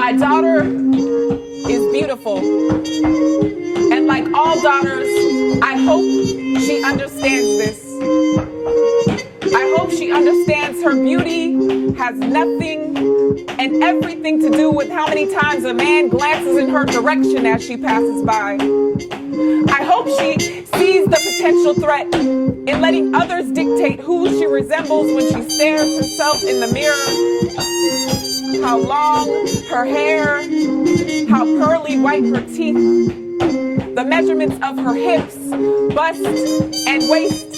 My daughter is beautiful. And like all daughters, I hope she understands this. I hope she understands her beauty has nothing and everything to do with how many times a man glances in her direction as she passes by. I hope she sees the potential threat in letting others dictate who she resembles when she stares herself in the mirror. How long her hair, how pearly white her teeth, the measurements of her hips, bust, and waist.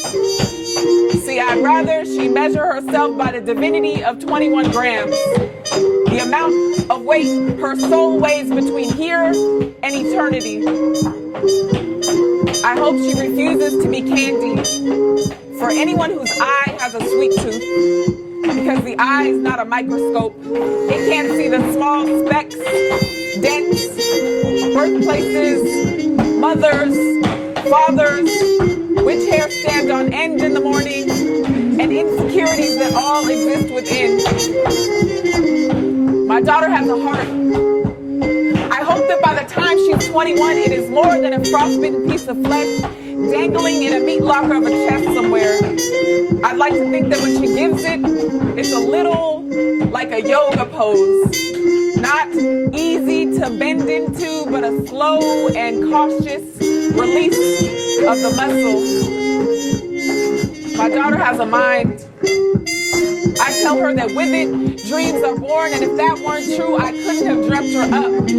See, I'd rather she measure herself by the divinity of 21 grams, the amount of weight her soul weighs between here and eternity. I hope she refuses to be candy for anyone whose eye has a sweet tooth, because the eye is not a microscope. It can't see the small specks, dents, birthplaces, mothers, fathers, which hair stand on end in the morning, and insecurities that all exist within. My daughter has a heart. I hope that by the time she's 21, it is more than a frostbitten piece of flesh dangling in a meat locker of a chest somewhere. I'd like to think that when she gives it, it's a little like a yoga pose. Not easy to bend into, but a slow and cautious release of the muscle. My daughter has a mind. I tell her that with it, dreams are born, and if that weren't true, I couldn't have dreamt her up.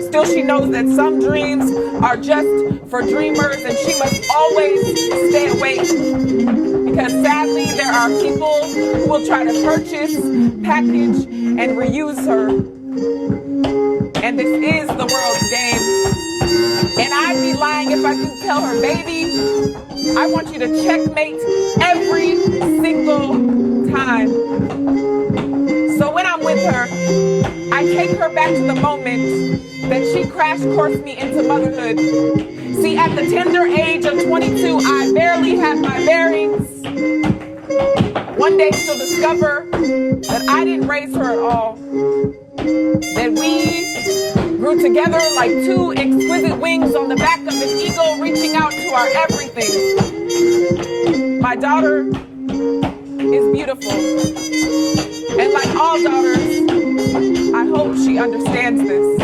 Still, she knows that some dreams are just for dreamers, and she must always stay awake. Because sadly, there are people who will try to purchase, package, and reuse her. And this is the world's game. And I'd be lying if I didn't tell her, baby, I want you to checkmate every single time. So when I'm with her, I take her back to the moment that she crash coursed me into motherhood. See, at the tender age of 22, I barely had my bearings. One day she'll discover that I didn't raise her at all. That we grew together like two exquisite wings on the back of an eagle reaching out to our everything. My daughter is beautiful. And like all daughters, I hope she understands this.